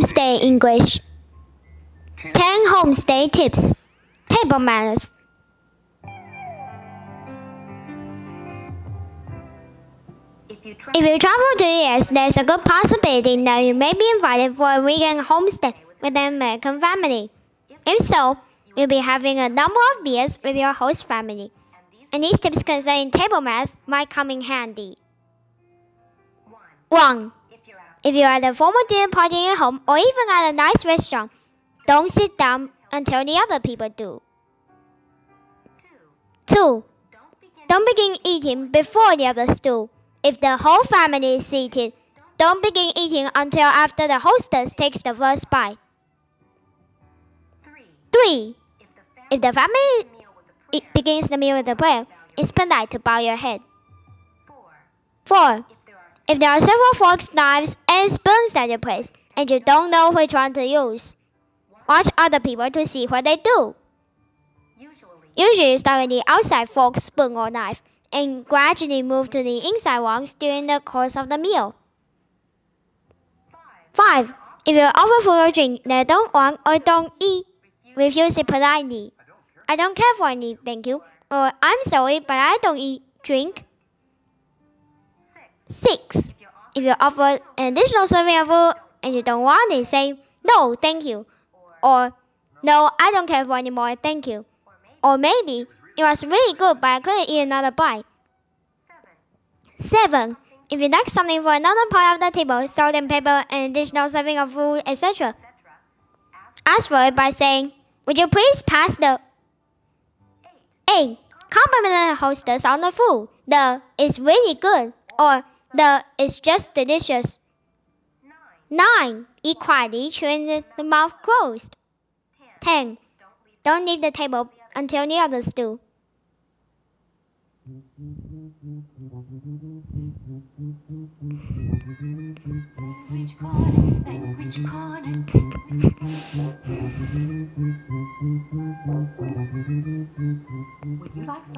Homestay English. 10 Homestay Tips. Table Manners. If you travel to the US, there's a good possibility that you may be invited for a weekend homestay with an American family. If so, you'll be having a number of beers with your host family, and these tips concerning table manners might come in handy. 1. If you're at a formal dinner party at home or even at a nice restaurant, don't sit down until the other people do. 2. Don't begin eating before the others do. If the whole family is seated, don't begin eating until after the hostess takes the first bite. 3. If the family begins the meal with a prayer, it's polite to bow your head. 4. If there are several forks, knives, and spoons at your place, and you don't know which one to use, watch other people to see what they do. Usually start with the outside fork, spoon, or knife, and gradually move to the inside ones during the course of the meal. 5. If you're offered food or drink that don't want or don't eat, refuse it politely. I don't care for any, thank you. Or I'm sorry, but I don't eat drink. 6. If you're offered an additional serving of food and you don't want it, say no, thank you. Or no, I don't care for any more, thank you. Or maybe it was really good, but I couldn't eat another bite. 7. If you like something for another part of the table, salt and pepper, an additional serving of food, etc., ask for it by saying, would you please pass the... 8. Compliment the hostess on the food. The is really good, or the is just delicious. 9. Eat quietly, chewing with the mouth closed. 10. Don't leave the table until the others do.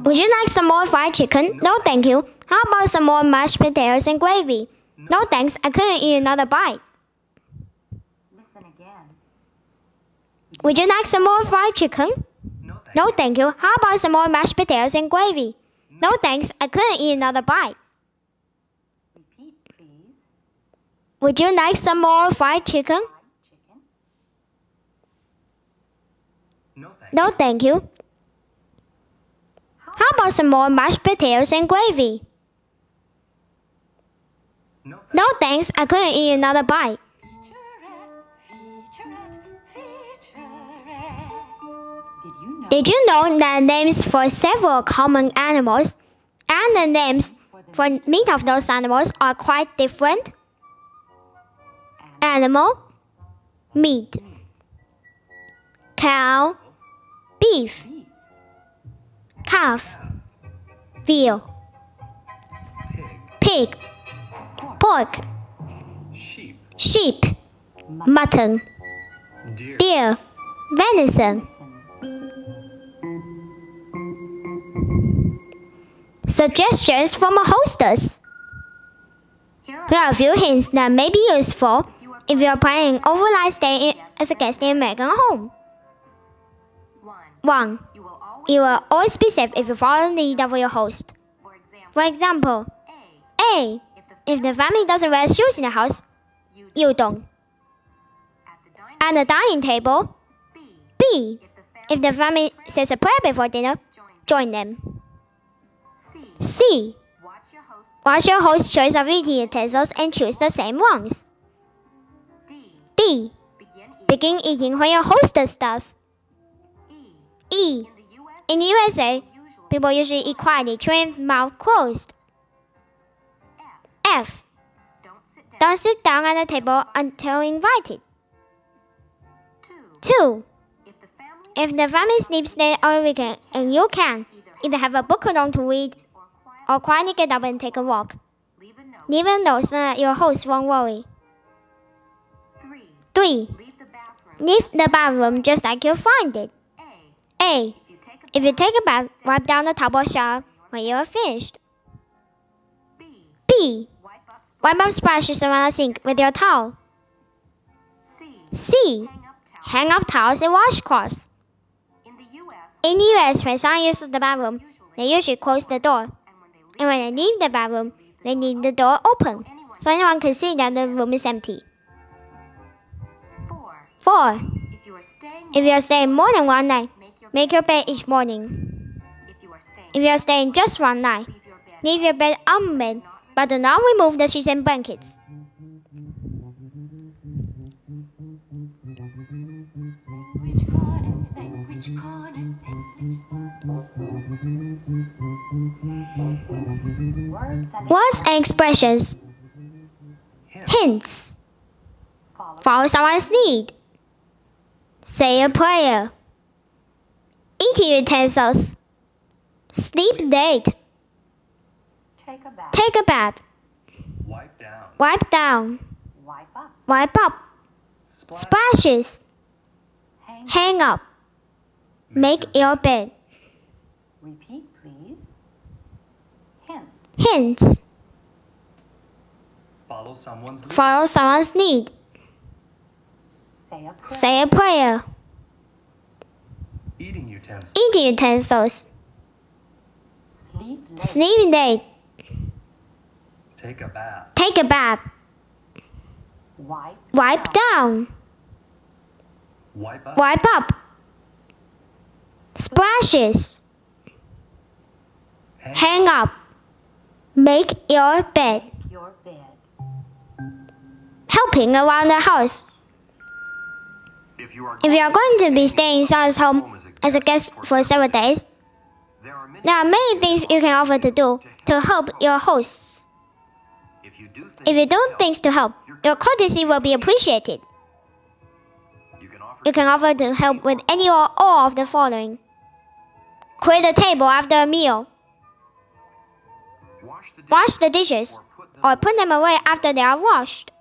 Would you like some more fried chicken? No, thank you. How about some more mashed potatoes and gravy? No, thanks. I couldn't eat another bite. Listen again. Would you like some more fried chicken? No, thank you. How about some more mashed potatoes and gravy? No, thanks. I couldn't eat another bite. Repeat, please. Would you like some more fried chicken? No, thank you. How about some more mashed potatoes and gravy? No, thanks. I couldn't eat another bite. Did you know that names for several common animals and the names for meat of those animals are quite different? Animal, meat. Cow, beef. Calf, veal. Pig, pork. Sheep, mutton. Deer, venison. Suggestions from a hostess. Here are a few hints that may be useful if you are planning an overnight stay as a guest in an American home. 1. You will always be safe if you follow the lead of your host. For example, A. If the family doesn't wear shoes in the house, you don't. At the dining table, B. If the family says a prayer before dinner, join them. C. Watch your host's choice of eating utensils and choose the same ones. D. Begin eating when your hostess does. E. In the USA, people usually eat quietly, chewing with mouth closed. F. Don't sit down at the table until invited. 2. If the family sleeps late on the weekend and you can, either have a book along to read or quietly get up and take a walk. Leave a note so that your host won't worry. 3. Leave the bathroom just like you'll find it. A. If you take a bath, wipe down the tub or shower when you are finished. B. Wipe up splashes around the sink with your towel. C. Hang up towels and washcloths. In the US, when someone uses the bathroom, they usually close the door. And when they leave the bathroom, they leave the door open, so anyone can see that the room is empty. 4. If you are staying more than one night, make your bed each morning. If you are staying just one night, leave your bed unmade, but do not remove the sheets and blankets. Words and expressions. Hints. Follow someone's lead. Say a prayer. Eating utensils. Sleep late. Take a bath. Wipe down. Wipe down. Wipe up. Splashes. Hang up. Make your bed. Repeat, please. Hints. Follow someone's lead. Follow someone's lead. Say a prayer. Eating utensils. Eating utensils. Sleep late. Take a bath. Take a bath. Wipe down. Wipe up. Wipe up. Splashes. Hang up. Make your bed. Helping around the house. If you are If you are going to be staying in someone's home as a guest for several days, there are many things you can offer to do to help your hosts. If you do things to help, your courtesy will be appreciated. You can offer to help with any or all of the following. Clear the table after a meal. Wash the dishes or put them away after they are washed.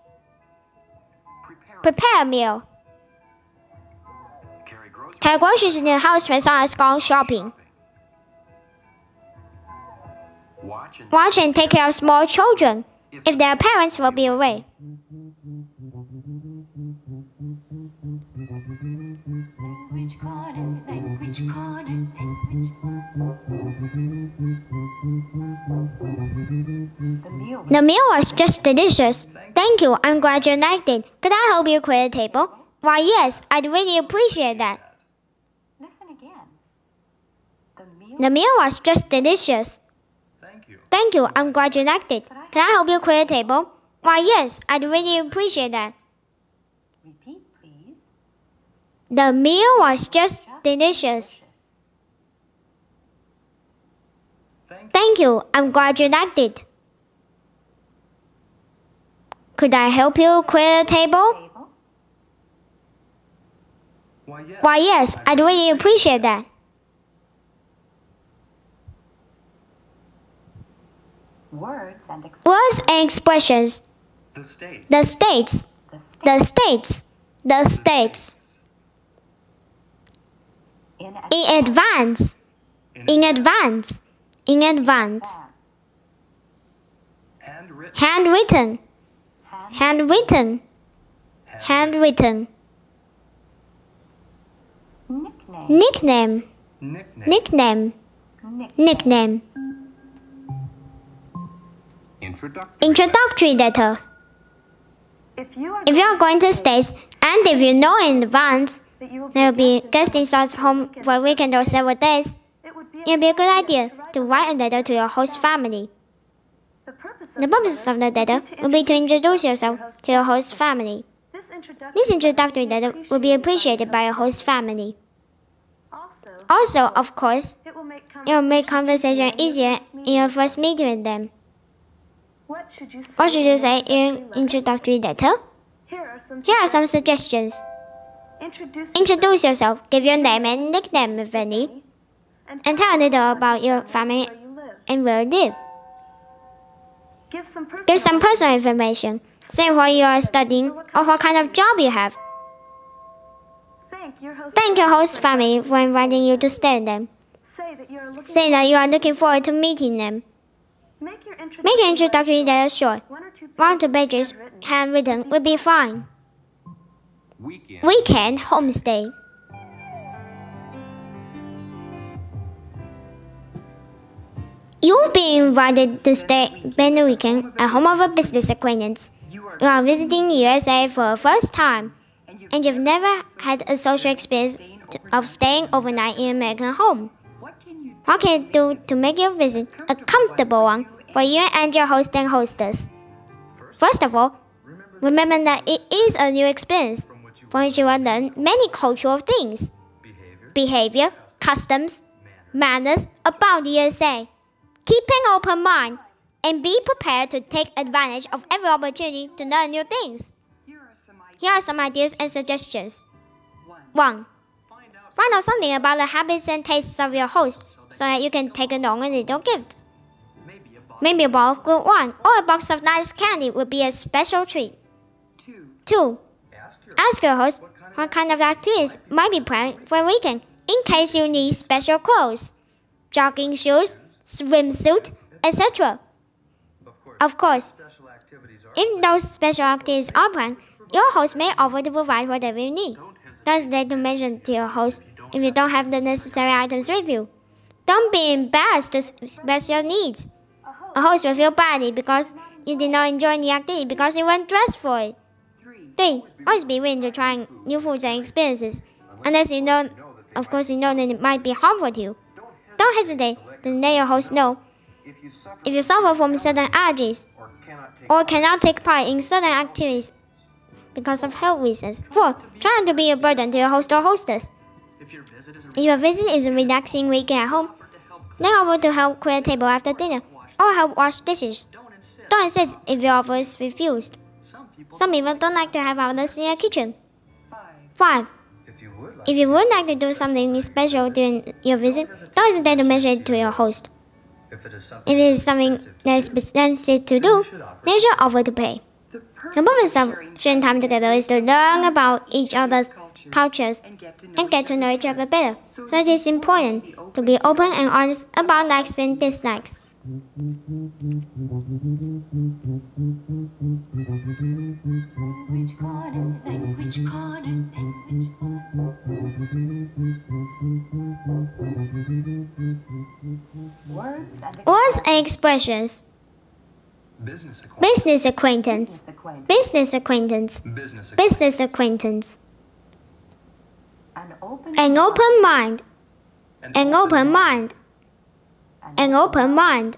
Prepare a meal. Carry groceries in the house when someone has gone shopping. Watch and take care of small children if their parents will be away. The meal was just delicious. Thank you, I'm glad you liked it. Could I help you clear the table? Why, yes, I'd really appreciate that. Listen again. The meal was just delicious. Thank you, I'm glad you liked it. Can I help you clear the table? Why, yes, I'd really appreciate that. Repeat, please. The meal was just delicious. Thank you, I'm glad you liked it. Could I help you clear the table? Why, yes, I'd really appreciate that. Words and Words and expressions. The state. The states. The states. The states. in In advance. In advance. In advance. Handwritten. Handwritten. Handwritten. Handwritten. nickname. Nickname. Nickname. Nickname. Nickname. Introductory. Introductory letter. If you are If you are going to states, and if you know in advance there will be guests in someone's home for a weekend or several days, it would be a good idea to write a letter to your host family. The purpose of the letter will be to introduce yourself to your host family. This introductory letter will be appreciated by your host family. Also, of course, it will make conversation easier in your first meeting with them. What should you say in introductory letter? Here are some suggestions. Introduce yourself, give your name and nickname if any, and tell a little about your family and where you live. Give some personal information. Say what you are studying or what kind of job you have. Thank your host family for inviting you to stay with them. Say that you are looking forward to meeting them. Make your introductory letter short. 1 or 2 pages handwritten will be fine. Weekend homestay. You've been invited to spend the weekend at home of a business acquaintance. You are visiting the USA for the first time, and you've never had a social experience of staying overnight in an American home. What can you do to make your visit a comfortable one for you and your host and hostess? First of all, remember that it is a new experience from which you will learn many cultural things, behavior, customs, manners about the USA. Keep an open mind and be prepared to take advantage of every opportunity to learn new things. Here are some ideas and suggestions. 1. Find out something about the habits and tastes of your host so that you can take along a little gift. Maybe a bowl of good wine or a box of nice candy would be a special treat. 2. Ask your host what kind of activities might be planned for a weekend in case you need special clothes, jogging shoes, swimsuit, etc. Of course, if those special activities are planned, your host may offer to provide whatever you need. Don't hesitate to mention to your host if you don't have the necessary items with you. Don't be embarrassed to express your needs. A host will feel badly because you did not enjoy the activity because you weren't dressed for it. 3. Always be willing to try new foods and experiences, unless you know that it might be harmful to you. Don't hesitate to let your host know if you suffer from certain allergies or cannot take part in certain activities because of health reasons. 4. Try not to be a burden to your host or hostess. If your visit is a relaxing weekend at home, then offer to help clear a table after dinner or help wash dishes. Don't insist if your offer is refused. Some people don't like to have others in their kitchen. 5. If you would like to do something special during your visit, don't hesitate to mention it to your host. If it is something that is expensive to do, then you should offer to pay. The purpose of sharing time together is to learn about each other's cultures and get to know each other better. So it is important to be open and honest about likes and dislikes. Words and expressions. Business acquaintance. Business acquaintance. Business acquaintance. An open mind. An open mind. An open mind.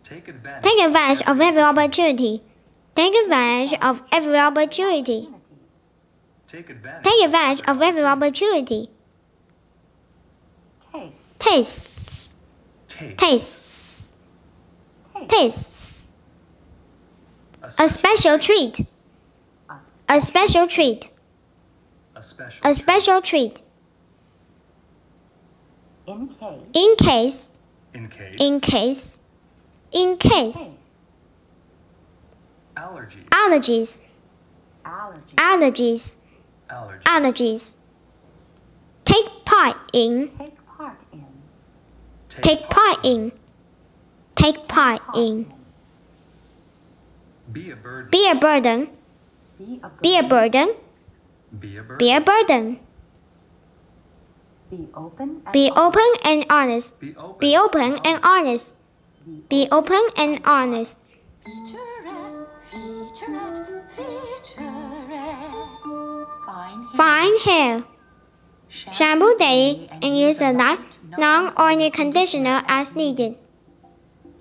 Take advantage of every opportunity. Take advantage of every opportunity. Take advantage of every opportunity. Taste. Taste. Taste. A special treat. A special treat. A special treat. In case. In case. In case. Allergies. Allergies. Allergies. Take part in. Take part in. Take part in. Be a burden. Be a burden. Be a burden. Be open and honest. Be open and honest. Be open and honest. Fine hair. Shampoo daily and use a light, non-oily conditioner as needed.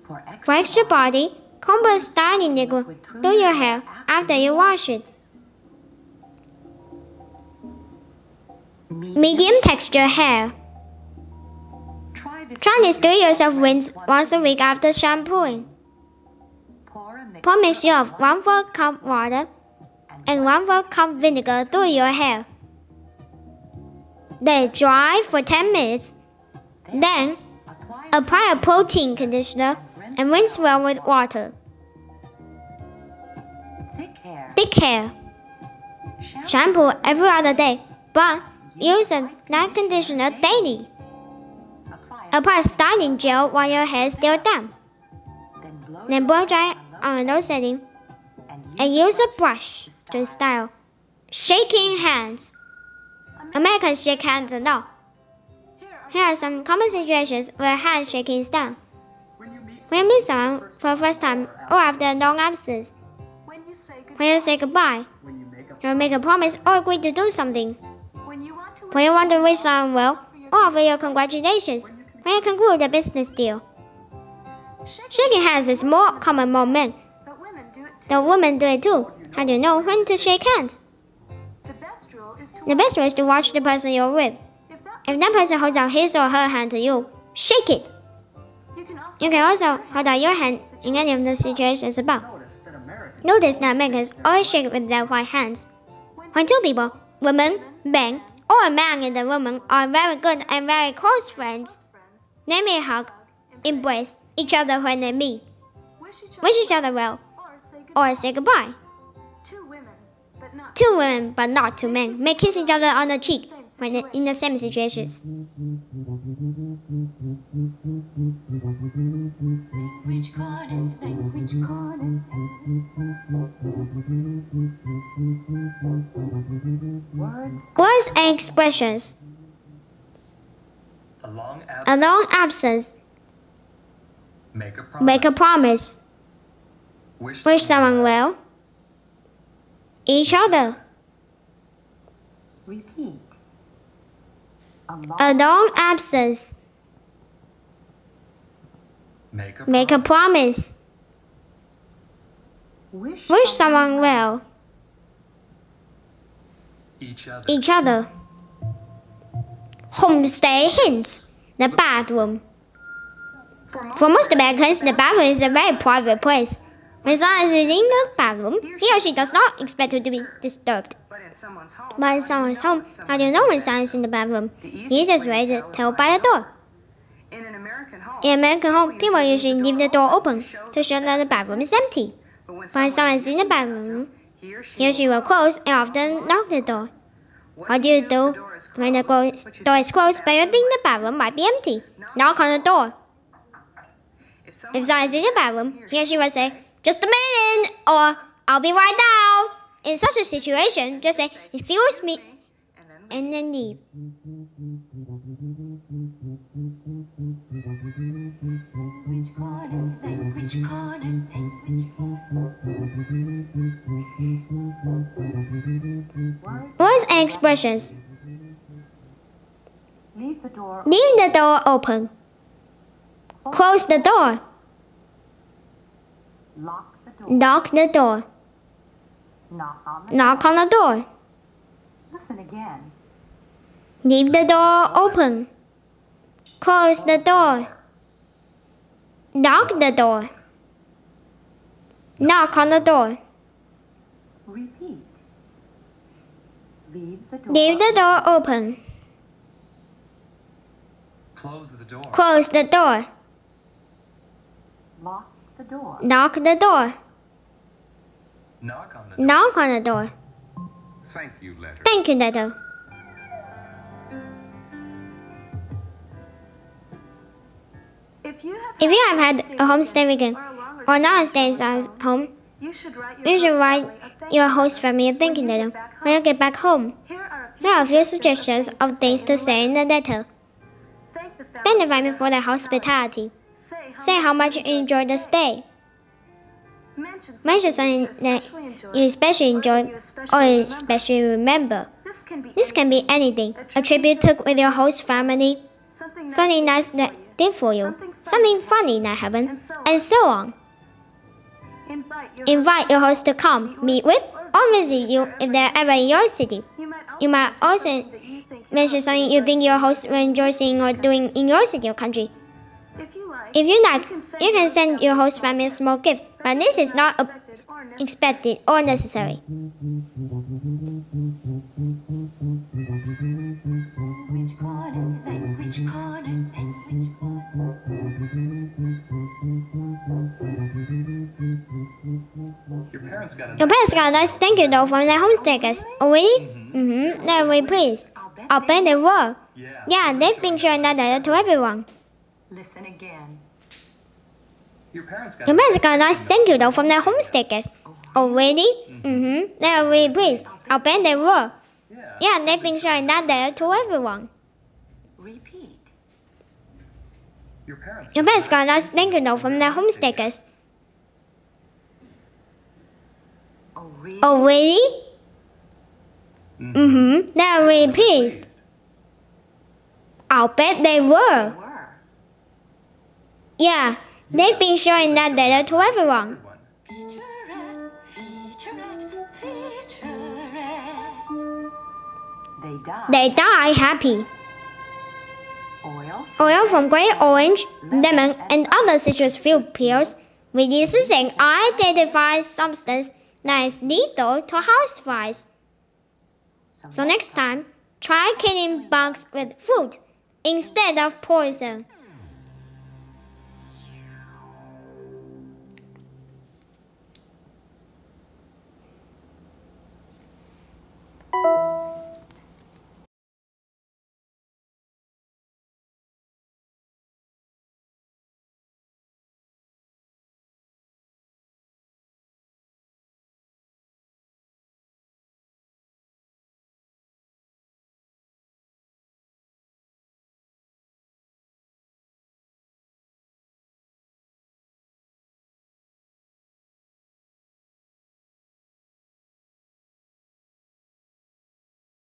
For extra body, comb a styling liquid through your hair after you wash it. Medium texture hair. Try this do yourself rinse once a week after shampooing. Pour a mixture of 1/4 cup water and 1/4 cup vinegar through your hair. Let it dry for 10 minutes. Then, apply a protein conditioner and rinse well with water. Thick hair. Shampoo every other day, but use a light conditioner daily. Apply styling gel while your hair is still damp. Then blow dry on a low setting and use a brush to style. Shaking hands. Americans shake hands a lot. Here are some common situations where handshaking is done. When you meet someone for the first time or after a long absence. When you say goodbye. When you make a promise or agree to do something. When you want to wish someone well or offer your congratulations. When you conclude a business deal. Shaking hands is more common among men. The women do it too. How do you know when to shake hands? The best rule is to watch the person you're with. If that person holds out his or her hand to you, shake it. You can also hold out your hand in any of the situations above. Notice that Americans always shake with their right hands. When two people, woman, man, or a man and a woman are very good and very close friends, they may hug, embrace each other when they meet, wish each other well, or say goodbye. Two women, but not two men, may kiss each other on the cheek when in the same situations. Words and expressions. A long absence. Make a promise. Wish someone well. Each other. Repeat. A long absence. Make a promise. Wish someone well. Each other. Homestay hints. The bathroom. For most Americans, the bathroom is a very private place. When someone is in the bathroom, he or she does not expect to be disturbed. But in someone's home, how do you know when someone is in the bathroom? The easiest way is to tell by the door. In an American home, people usually leave the door open to show that the bathroom is empty. But when someone is in the bathroom, he or she will close and often lock the door. What do you do when the door is closed but you think the bathroom might be empty? Knock on the door. If someone is in the bathroom, he or she will say, "Just a minute," or "I'll be right down." In such a situation, just say, "Excuse me," and then leave. Words and expressions. Leave the door. Leave the door open. Close the door. Lock the door. Lock the door. Knock on the Knock on the door. Listen again. Leave the door open. Close the door. Lock the door. Knock on the door. Repeat. Leave the door. Leave the door open. Close the door. Close the door. Lock the door. Knock the door. Knock on the door. Knock on the door. Thank you letter. Thank you, letter. If you If you have had a homestay weekend or not stay at home, you should write your host family a thank you letter when you get back home. Here are a few suggestions of things to say in the letter. Thank the family for their hospitality. Say how much you enjoyed the stay. Mention something that you especially enjoyed or especially remember. This can be anything. A trip you took with your host family, something nice that did for you, something funny that happened, and so on. Invite your host to come, meet with, or visit you if they're ever in your city. You might also mention something you think your host will enjoy seeing or doing in your city or country. If you like, you can send your host family a small gift, but this is not expected or necessary. Your parents got a nice thank you note from their homestay guests. Oh, really? They're very pleased. I'll bet they were. Yeah, they've been showing that letter to everyone. Listen again. Your parents Your parents got a nice thank you note from their homestay guests. Oh, really? They are really pleased. I'll bet they were. Yeah, they've been showing that data to everyone. Repeat. Your parents. Your parents got a nice thank you note from their homestakers. Oh, really? Oh, really? They are really pleased. I'll bet they were. Were. Yeah, they've been showing that data to everyone. They died. They die happy. Oil. Oil from grape orange, lemon, and other citrus fruit peels releases an identified substance that is lethal to houseflies. So next time, try killing bugs with food instead of poison.